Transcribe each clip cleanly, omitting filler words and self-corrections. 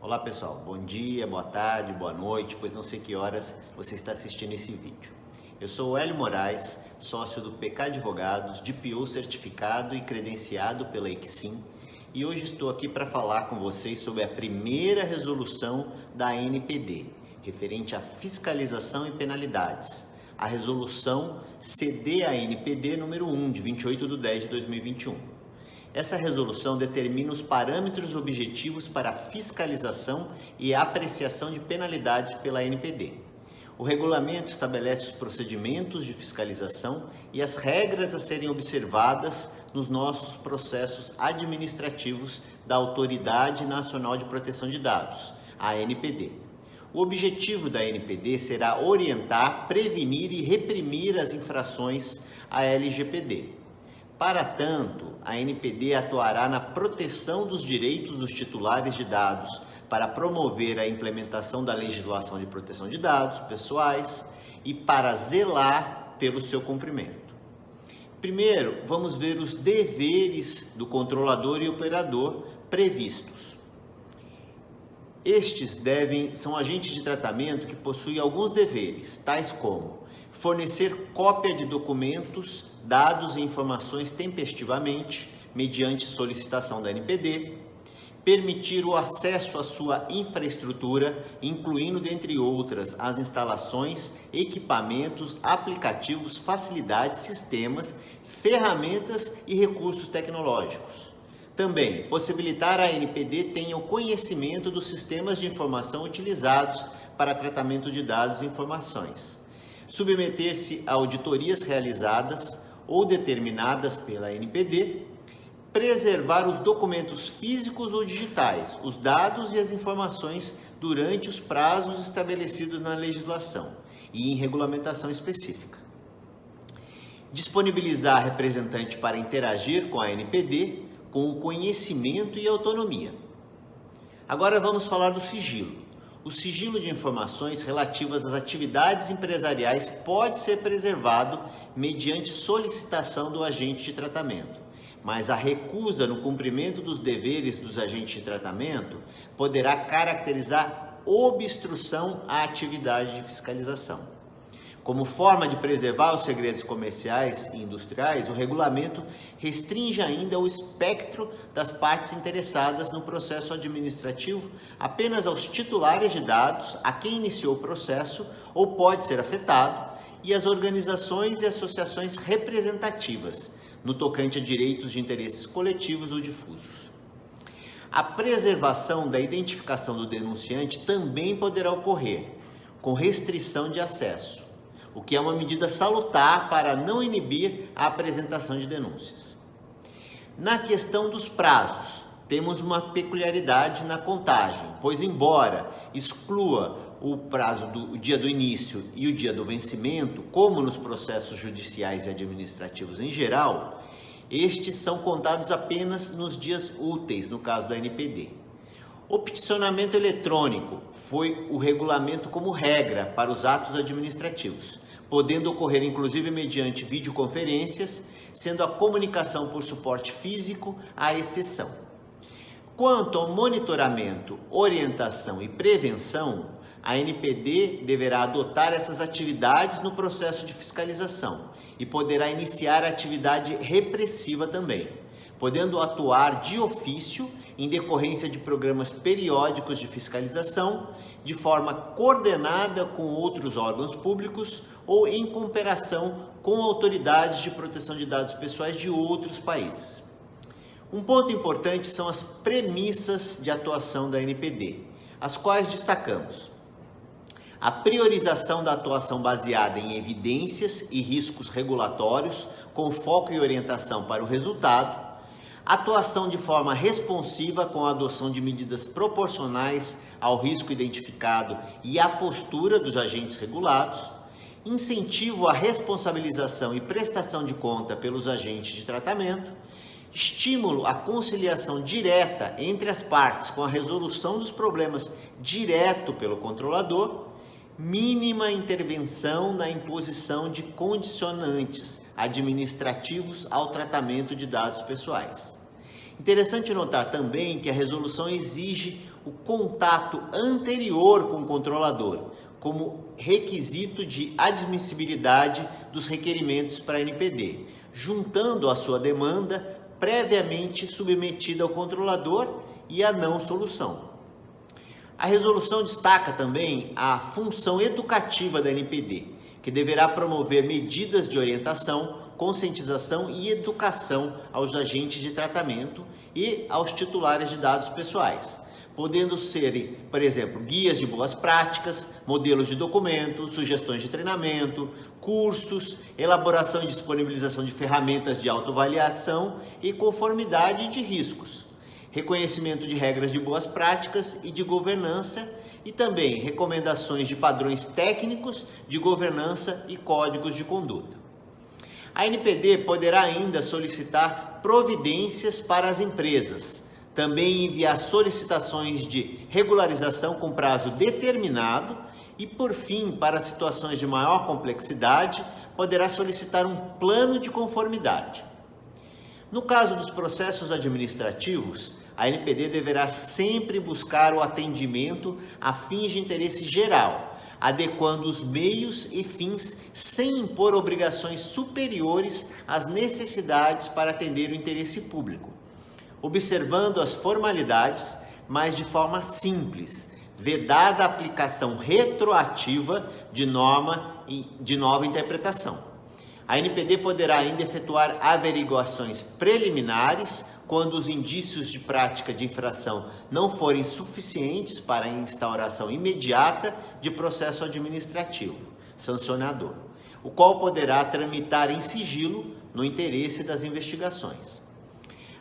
Olá pessoal, bom dia, boa tarde, boa noite, pois não sei que horas você está assistindo esse vídeo. Eu sou o Hélio Moraes, sócio do PK Advogados, DPO certificado e credenciado pela ICSIM, e hoje estou aqui para falar com vocês sobre a primeira resolução da ANPD, referente à fiscalização e penalidades, a resolução CD-ANPD número 1, de 28/10/2021. Essa resolução determina os parâmetros objetivos para a fiscalização e a apreciação de penalidades pela ANPD. O regulamento estabelece os procedimentos de fiscalização e as regras a serem observadas nos nossos processos administrativos da Autoridade Nacional de Proteção de Dados, a ANPD. O objetivo da ANPD será orientar, prevenir e reprimir as infrações à LGPD. Para tanto, a ANPD atuará na proteção dos direitos dos titulares de dados para promover a implementação da legislação de proteção de dados pessoais e para zelar pelo seu cumprimento. Primeiro, vamos ver os deveres do controlador e operador previstos. Estes são agentes de tratamento que possuem alguns deveres, tais como fornecer cópia de documentos, dados e informações tempestivamente, mediante solicitação da ANPD, permitir o acesso à sua infraestrutura, incluindo, dentre outras, as instalações, equipamentos, aplicativos, facilidades, sistemas, ferramentas e recursos tecnológicos. Também, possibilitar a ANPD tenha o conhecimento dos sistemas de informação utilizados para tratamento de dados e informações. Submeter-se a auditorias realizadas ou determinadas pela ANPD, preservar os documentos físicos ou digitais, os dados e as informações durante os prazos estabelecidos na legislação e em regulamentação específica. Disponibilizar representante para interagir com a ANPD com o conhecimento e autonomia. Agora vamos falar do sigilo. O sigilo de informações relativas às atividades empresariais pode ser preservado mediante solicitação do agente de tratamento, mas a recusa no cumprimento dos deveres dos agentes de tratamento poderá caracterizar obstrução à atividade de fiscalização. Como forma de preservar os segredos comerciais e industriais, o regulamento restringe ainda o espectro das partes interessadas no processo administrativo apenas aos titulares de dados, a quem iniciou o processo ou pode ser afetado, e às organizações e associações representativas, no tocante a direitos de interesses coletivos ou difusos. A preservação da identificação do denunciante também poderá ocorrer, com restrição de acesso, o que é uma medida salutar para não inibir a apresentação de denúncias. Na questão dos prazos, temos uma peculiaridade na contagem, pois embora exclua o prazo do dia do início e o dia do vencimento, como nos processos judiciais e administrativos em geral, estes são contados apenas nos dias úteis, no caso da ANPD. O peticionamento eletrônico foi o regulamento como regra para os atos administrativos, podendo ocorrer inclusive mediante videoconferências, sendo a comunicação por suporte físico a exceção. Quanto ao monitoramento, orientação e prevenção, a ANPD deverá adotar essas atividades no processo de fiscalização e poderá iniciar a atividade repressiva também, podendo atuar de ofício em decorrência de programas periódicos de fiscalização, de forma coordenada com outros órgãos públicos ou em cooperação com autoridades de proteção de dados pessoais de outros países. Um ponto importante são as premissas de atuação da ANPD, as quais destacamos: a priorização da atuação baseada em evidências e riscos regulatórios, com foco e orientação para o resultado, atuação de forma responsiva com a adoção de medidas proporcionais ao risco identificado e à postura dos agentes regulados, incentivo à responsabilização e prestação de conta pelos agentes de tratamento, estímulo à conciliação direta entre as partes com a resolução dos problemas direto pelo controlador, mínima intervenção na imposição de condicionantes administrativos ao tratamento de dados pessoais. Interessante notar também que a resolução exige o contato anterior com o controlador, como requisito de admissibilidade dos requerimentos para a NPD, juntando a sua demanda previamente submetida ao controlador e a não solução. A resolução destaca também a função educativa da NPD, que deverá promover medidas de orientação, conscientização e educação aos agentes de tratamento e aos titulares de dados pessoais, podendo serem, por exemplo, guias de boas práticas, modelos de documento, sugestões de treinamento, cursos, elaboração e disponibilização de ferramentas de autoavaliação e conformidade de riscos, reconhecimento de regras de boas práticas e de governança e também recomendações de padrões técnicos de governança e códigos de conduta. A NPD poderá ainda solicitar providências para as empresas, também enviar solicitações de regularização com prazo determinado e, por fim, para situações de maior complexidade, poderá solicitar um plano de conformidade. No caso dos processos administrativos, a NPD deverá sempre buscar o atendimento a fins de interesse geral, adequando os meios e fins sem impor obrigações superiores às necessidades para atender o interesse público, observando as formalidades, mas de forma simples, vedada a aplicação retroativa de norma e de nova interpretação. A NPD poderá ainda efetuar averiguações preliminares quando os indícios de prática de infração não forem suficientes para a instauração imediata de processo administrativo sancionador, o qual poderá tramitar em sigilo no interesse das investigações.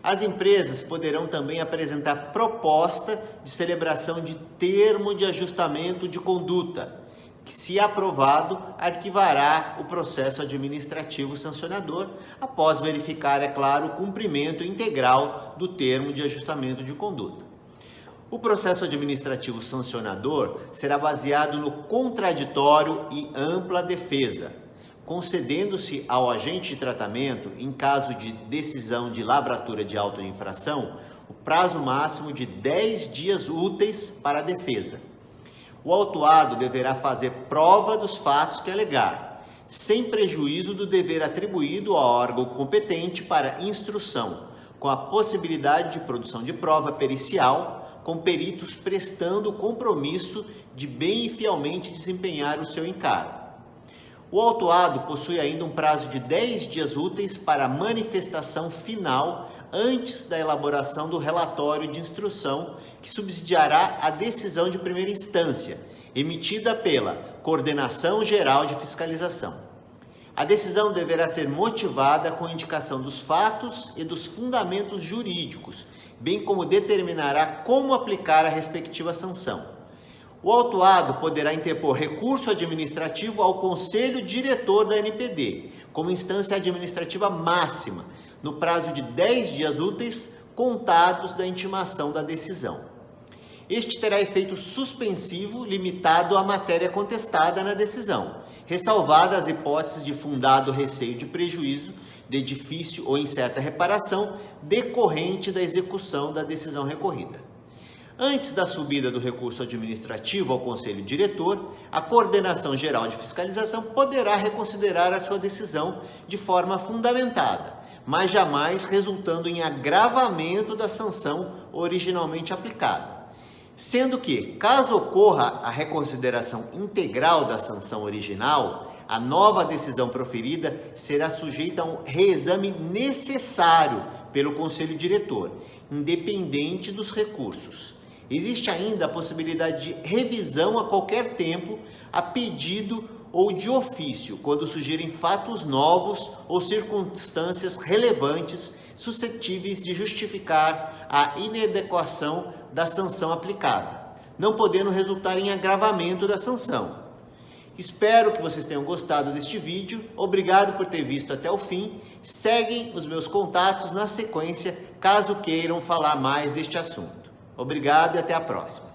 As empresas poderão também apresentar proposta de celebração de termo de ajustamento de conduta, que, se aprovado, arquivará o processo administrativo sancionador, após verificar, é claro, o cumprimento integral do termo de ajustamento de conduta. O processo administrativo sancionador será baseado no contraditório e ampla defesa, concedendo-se ao agente de tratamento, em caso de decisão de lavratura de auto-infração, o prazo máximo de 10 dias úteis para a defesa. O autuado deverá fazer prova dos fatos que alegar, sem prejuízo do dever atribuído ao órgão competente para instrução, com a possibilidade de produção de prova pericial, com peritos prestando o compromisso de bem e fielmente desempenhar o seu encargo. O autuado possui ainda um prazo de 10 dias úteis para a manifestação final antes da elaboração do relatório de instrução, que subsidiará a decisão de primeira instância, emitida pela Coordenação Geral de Fiscalização. A decisão deverá ser motivada com indicação dos fatos e dos fundamentos jurídicos, bem como determinará como aplicar a respectiva sanção. O autuado poderá interpor recurso administrativo ao Conselho Diretor da NPD, como instância administrativa máxima, no prazo de 10 dias úteis contados da intimação da decisão. Este terá efeito suspensivo limitado à matéria contestada na decisão, ressalvadas as hipóteses de fundado receio de prejuízo de edifício ou incerta reparação decorrente da execução da decisão recorrida. Antes da subida do recurso administrativo ao Conselho Diretor, a Coordenação Geral de Fiscalização poderá reconsiderar a sua decisão de forma fundamentada, mas jamais resultando em agravamento da sanção originalmente aplicada. Sendo que, caso ocorra a reconsideração integral da sanção original, a nova decisão proferida será sujeita a um reexame necessário pelo Conselho Diretor, independente dos recursos. Existe ainda a possibilidade de revisão a qualquer tempo, a pedido ou de ofício, quando surgirem fatos novos ou circunstâncias relevantes suscetíveis de justificar a inadequação da sanção aplicada, não podendo resultar em agravamento da sanção. Espero que vocês tenham gostado deste vídeo. Obrigado por ter visto até o fim. Seguem os meus contatos na sequência, caso queiram falar mais deste assunto. Obrigado e até a próxima.